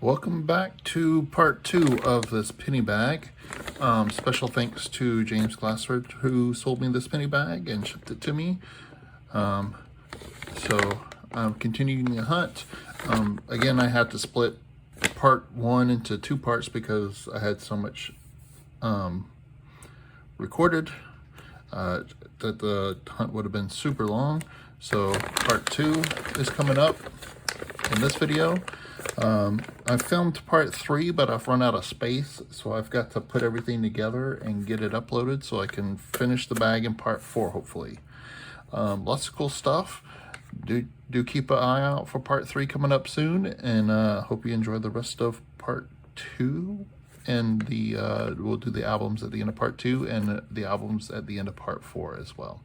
Welcome back to part 2 of this penny bag. Special thanks to James Glassford who sold me this penny bag and shipped it to me. So I'm continuing the hunt. Again, I had to split part 1 into 2 parts because I had so much recorded that the hunt would have been super long. So part 2 is coming up in this video. I filmed part 3, but I've run out of space, so I've got to put everything together and get it uploaded so I can finish the bag in part 4, hopefully. Lots of cool stuff. Do keep an eye out for part 3 coming up soon, and hope you enjoy the rest of part 2. And we'll do the albums at the end of part 2 and the albums at the end of part 4 as well.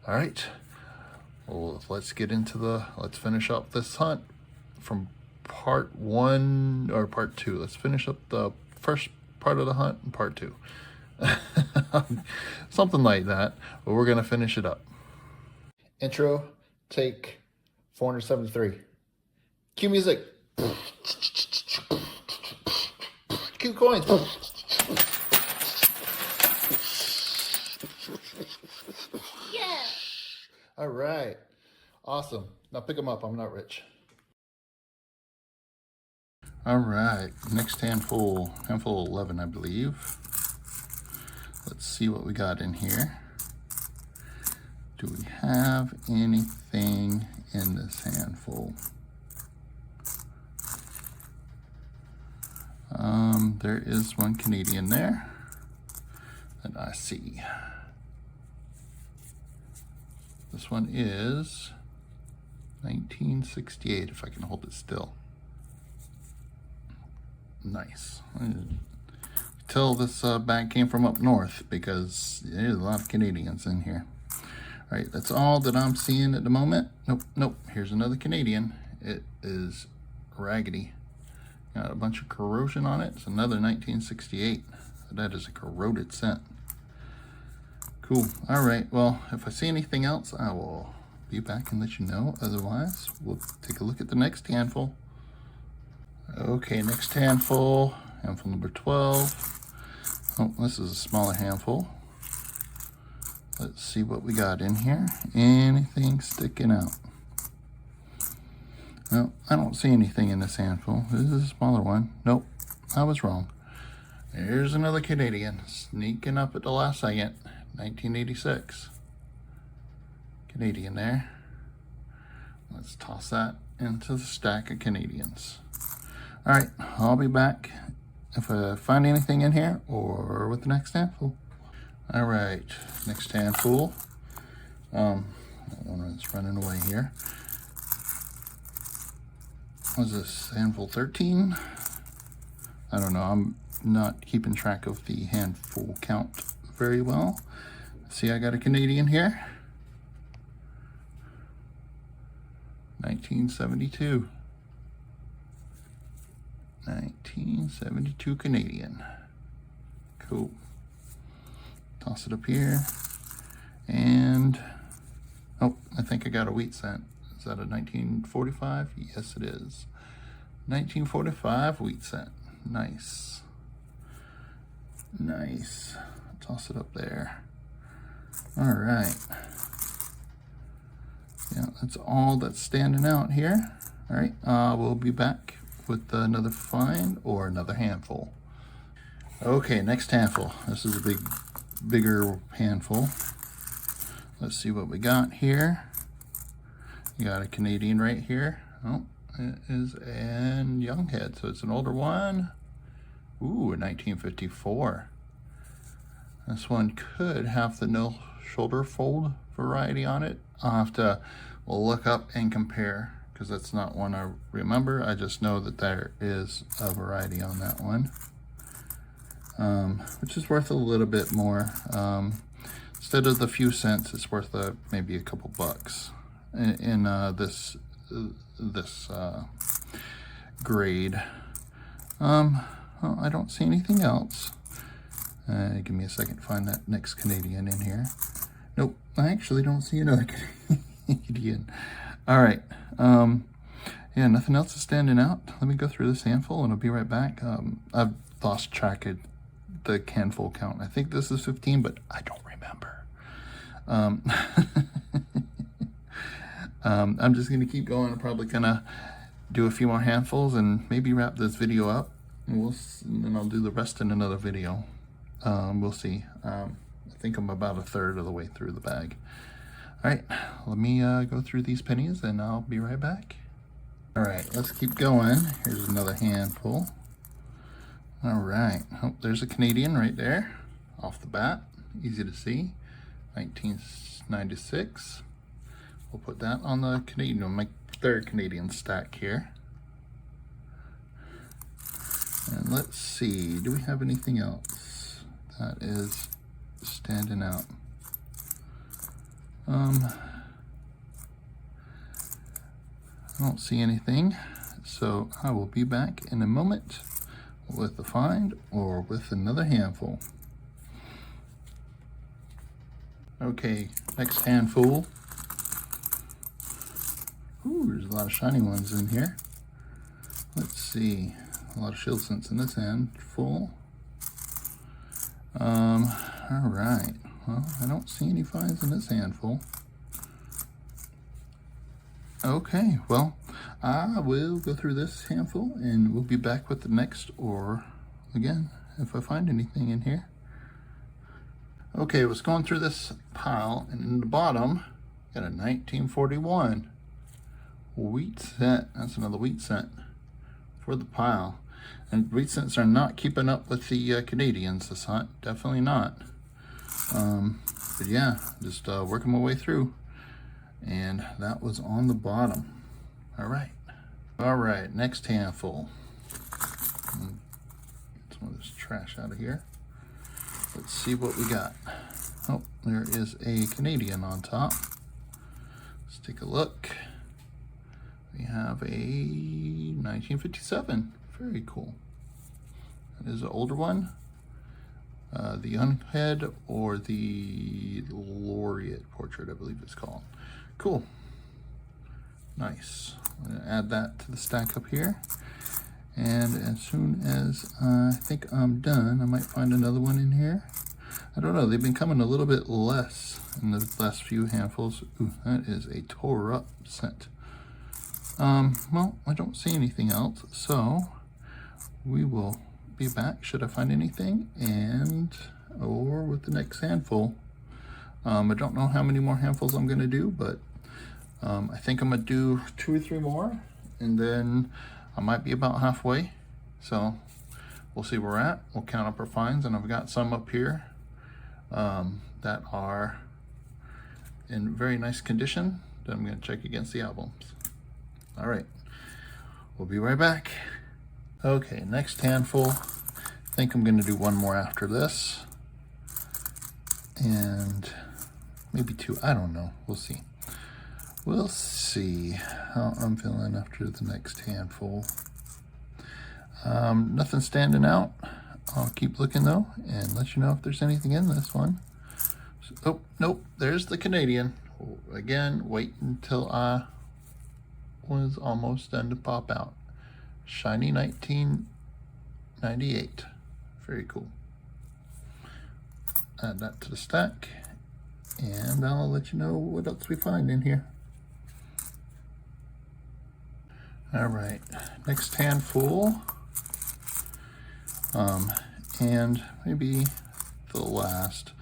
All right, well, let's finish up this hunt from part 1 or part 2. Let's finish up the first part of the hunt in part 2. Something like that, but we're gonna finish it up. Intro, take 473. Cue music. Cue coins. Yeah. All right, awesome. Now pick them up. I'm not rich. All right, next handful 11, I believe. Let's see what we got in here. Do we have anything in this handful? There is one Canadian there that I see. This one is 1968, if I can hold it still. Nice. Tell this bag came from up north because there's a lot of Canadians in here. All right, that's all that I'm seeing at the moment. Nope. Here's another Canadian. It is raggedy. Got a bunch of corrosion on it. It's another 1968. That is a corroded scent. Cool. All right, well, if I see anything else, I will be back and let you know. Otherwise, we'll take a look at the next handful. Okay, next handful number 12. Oh, this is a smaller handful. Let's see what we got in here. Anything sticking out? No, I don't see anything in this handful. This is a smaller one. Nope, I was wrong. There's another Canadian sneaking up at the last second. 1986. Canadian there. Let's toss that into the stack of Canadians. All right, I'll be back if I find anything in here or with the next handful. All right, next handful. That one is running away here. What was this, handful 13? I don't know, I'm not keeping track of the handful count very well. See, I got a Canadian here. 1972. 1972 Canadian. Cool. Toss it up here. And, oh, I think I got a wheat scent. Is that a 1945? Yes, it is. 1945 wheat scent. Nice. Nice. Toss it up there. All right. Yeah, that's all that's standing out here. All right, we'll be back with another find or another handful. Okay, next handful. This is a bigger handful. Let's see what we got here. You got a Canadian right here. Oh, it is an Younghead, so it's an older one. Ooh, a 1954. This one could have the no shoulder fold variety on it. We'll look up and compare because that's not one I remember. I just know that there is a variety on that one, which is worth a little bit more. Instead of the few cents, it's worth maybe a couple bucks in this grade. Well, I don't see anything else. Give me a second to find that next Canadian in here. Nope, I actually don't see another Canadian. All right, Yeah, nothing else is standing out. Let me go through this handful and I'll be right back. I've lost track of the handful count. I think this is 15, but I don't remember. I'm just gonna keep going. I'm probably gonna do a few more handfuls and maybe wrap this video up. And then I'll do the rest in another video. We'll see. I think I'm about a third of the way through the bag. All right, let me go through these pennies and I'll be right back. All right, let's keep going. Here's another handful. All right, oh, there's a Canadian right there off the bat. Easy to see, 1996. We'll put that on the Canadian, my third Canadian stack here. And let's see, do we have anything else that is standing out? I don't see anything, so I will be back in a moment with a find or with another handful. Okay, next handful. Ooh, there's a lot of shiny ones in here. Let's see, a lot of shield scents in this handful. All right, well, I don't see any finds in this handful. Okay, well, I will go through this handful and we'll be back with the next, or again, if I find anything in here. Okay, I was going through this pile, and in the bottom, got a 1941 wheat cent. That's another wheat cent for the pile. And wheat cents are not keeping up with the Canadians this hunt, definitely not. But yeah, just working my way through. And that was on the bottom. All right, next handful. Get some of this trash out of here. Let's see what we got. Oh, there is a Canadian on top. Let's take a look. We have a 1957. Very cool. That is an older one. The Unhead, or the Laureate portrait, I believe it's called. Cool. Nice. I'm gonna add that to the stack up here. And as soon as I think I'm done, I might find another one in here. I don't know, they've been coming a little bit less in the last few handfuls. Ooh, that is a tore up scent. Well, I don't see anything else, so we will be back should I find anything, or with the next handful. I don't know how many more handfuls I'm gonna do, but I think I'm gonna do 2 or 3 more, and then I might be about halfway. So we'll see where we're at. We'll count up our finds, and I've got some up here that are in very nice condition that I'm gonna check against the albums. All right, we'll be right back. Okay, next handful. I think I'm gonna do 1 more after this, and maybe 2, I don't know, we'll see. We'll see how I'm feeling after the next handful. Nothing standing out. I'll keep looking though and let you know if there's anything in this one. So, oh, nope, there's the Canadian. Again, wait until I was almost done to pop out. Shiny 1998. Very cool. Add that to the stack, and I'll let you know what else we find in here. All right, next handful, and maybe the last.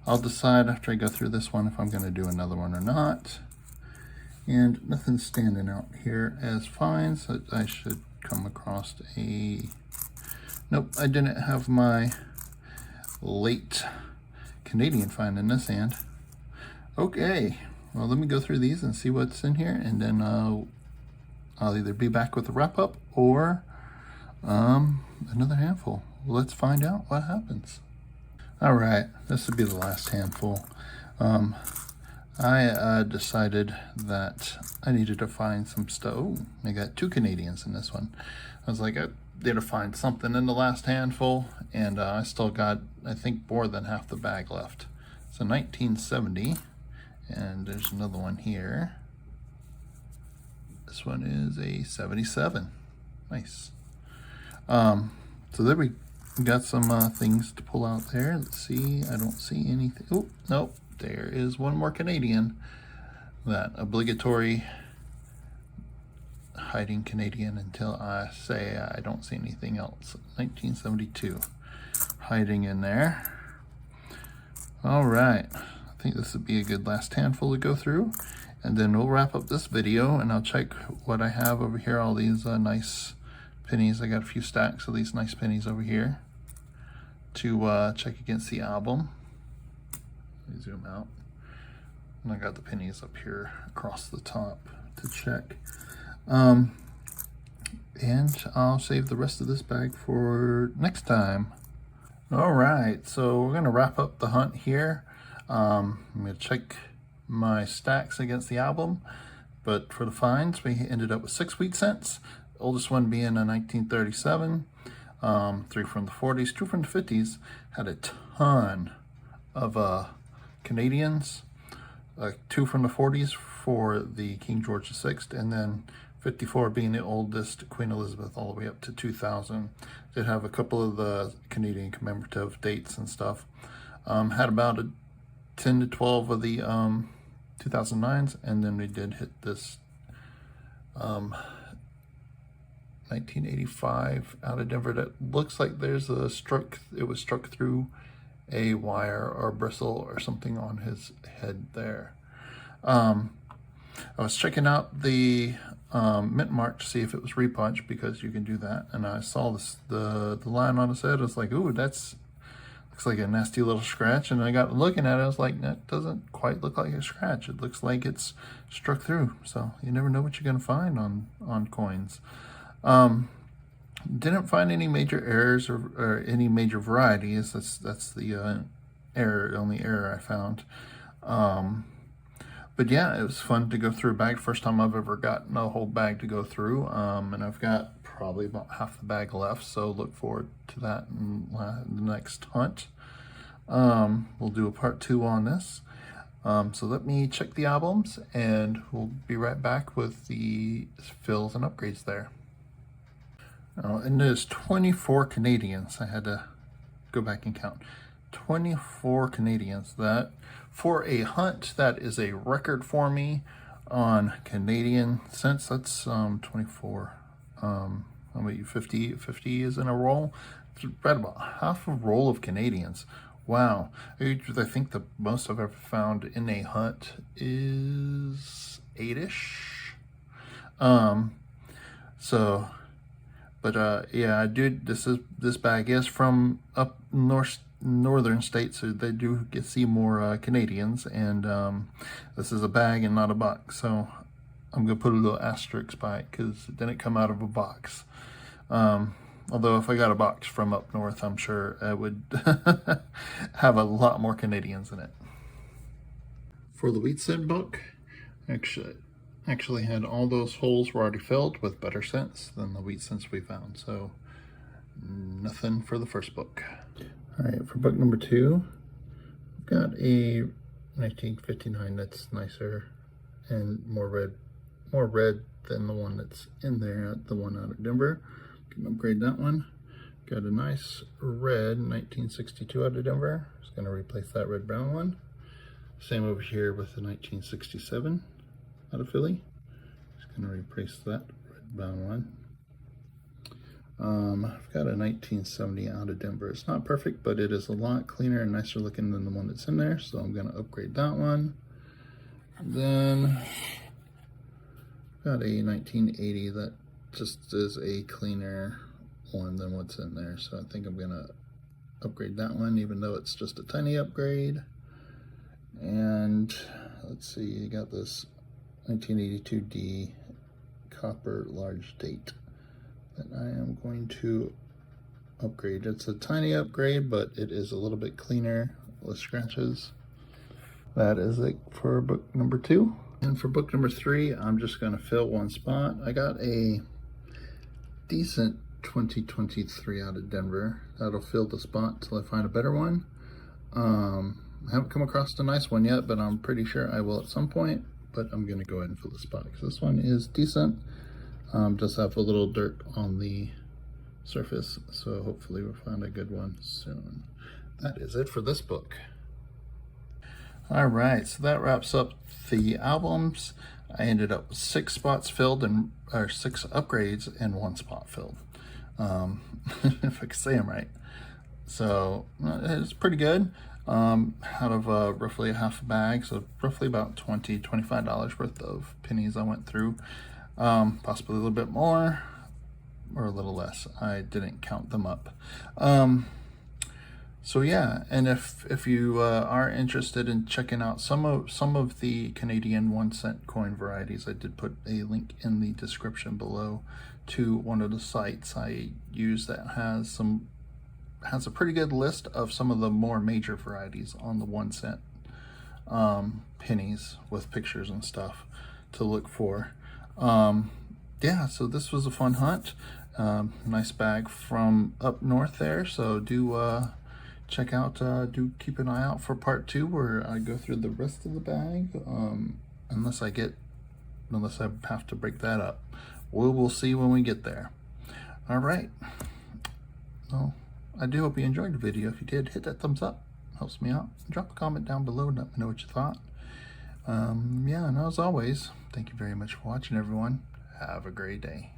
I'll decide after I go through this one if I'm going to do another one or not. And nothing's standing out here as finds. I should come across a, nope, I didn't have my late Canadian find in this hand. Okay, well, let me go through these and see what's in here, and then I'll either be back with a wrap up or another handful. Let's find out what happens. All right, this will be the last handful. I decided that I needed to find some stuff. Oh, I got 2 Canadians in this one. I was like, I need to find something in the last handful, and I still got, I think, more than half the bag left. So 1970, and there's another one here. This one is a 77. Nice. So there we got some things to pull out there. Let's see. I don't see anything. Oh, nope. There is one more Canadian. That obligatory hiding Canadian until I say I don't see anything else. 1972. Hiding in there. All right. I think this would be a good last handful to go through. And then we'll wrap up this video and I'll check what I have over here. All these nice pennies. I got a few stacks of these nice pennies over here to check against the album. Let me zoom out. And I got the pennies up here across the top to check. And I'll save the rest of this bag for next time. All right, so we're gonna wrap up the hunt here. I'm gonna check my stacks against the album, but for the finds, we ended up with 6 wheat cents. The oldest one being a 1937, 3 from the 40s, 2 from the 50s. Had a ton of Canadians, 2 from the 40s for the King George VI, and then 54 being the oldest, Queen Elizabeth, all the way up to 2000. Did have a couple of the Canadian commemorative dates and stuff. Had about 10 to 12 of the 2009s, and then we did hit this 1985 out of Denver that looks like there's a struck. It was struck through a wire or bristle or something on his head there. I was checking out the mint mark to see if it was repunch, because you can do that, and I saw this the line on his head. I was like, ooh, that's looks like a nasty little scratch. And I got looking at it, I was like, that doesn't quite look like a scratch. It looks like it's struck through. So you never know what you're gonna find on coins. Didn't find any major errors or any major varieties. That's the only error I found. But yeah, it was fun to go through a bag. First time I've ever gotten a whole bag to go through. And I've got probably about half the bag left, so look forward to that in the next hunt. We'll do a part 2 on this. So let me check the albums and we'll be right back with the fills and upgrades there. And there's 24 Canadians. I had to go back and count. 24 Canadians. That, for a hunt, that is a record for me on Canadian cents. That's 24. How many? 50 is in a roll. It's right about half a roll of Canadians. Wow. I think the most I've ever found in a hunt is 8-ish. So, but yeah, dude, this bag is from up northern states, so they do see more Canadians, and this is a bag and not a box, so I'm gonna put a little asterisk by it because it didn't come out of a box. Although if I got a box from up north, I'm sure I would have a lot more Canadians in it. For the wheat cent book, actually had all those holes were already filled with better cents than the wheat cents we found, so nothing for the first book. All right, for book number 2, I've got a 1959 that's nicer and more red than the one that's in there, the one out of Denver. Can upgrade that one. Got a nice red 1962 out of Denver. Just gonna replace that red brown one. Same over here with the 1967 out of Philly. Just gonna replace that red brown one. I've got a 1970 out of Denver. It's not perfect, but it is a lot cleaner and nicer looking than the one that's in there, so I'm gonna upgrade that one. And then got a 1980 that just is a cleaner one than what's in there, so I think I'm gonna upgrade that one, even though it's just a tiny upgrade. And let's see, you got this 1982D copper large date that I am going to upgrade. It's a tiny upgrade, but it is a little bit cleaner with scratches. That is it for book number 2. And for book number 3, I'm just gonna fill one spot. I got a decent 2023 out of Denver. That'll fill the spot till I find a better one. I haven't come across a nice one yet, but I'm pretty sure I will at some point. but I'm gonna go ahead and fill the spot because this one is decent. Does have a little dirt on the surface, so hopefully we'll find a good one soon. That is it for this book. All right, so that wraps up the albums. I ended up with 6 spots filled or 6 upgrades and 1 spot filled. If I can say them right. So it's pretty good. Out of roughly a half a bag, so roughly about $25 worth of pennies I went through. Possibly a little bit more or a little less. I didn't count them up. So yeah, and if you are interested in checking out some of the Canadian 1-cent coin varieties, I did put a link in the description below to one of the sites I use that has a pretty good list of some of the more major varieties on the 1-cent pennies with pictures and stuff to look for. Yeah, so this was a fun hunt. Nice bag from up north there, so do check out, do keep an eye out for part 2 where I go through the rest of the bag, unless I have to break that up. We'll see when we get there. All right. Well, I do hope you enjoyed the video. If you did, hit that thumbs up. Helps me out. Drop a comment down below and let me know what you thought. Yeah, and as always, thank you very much for watching, everyone. Have a great day.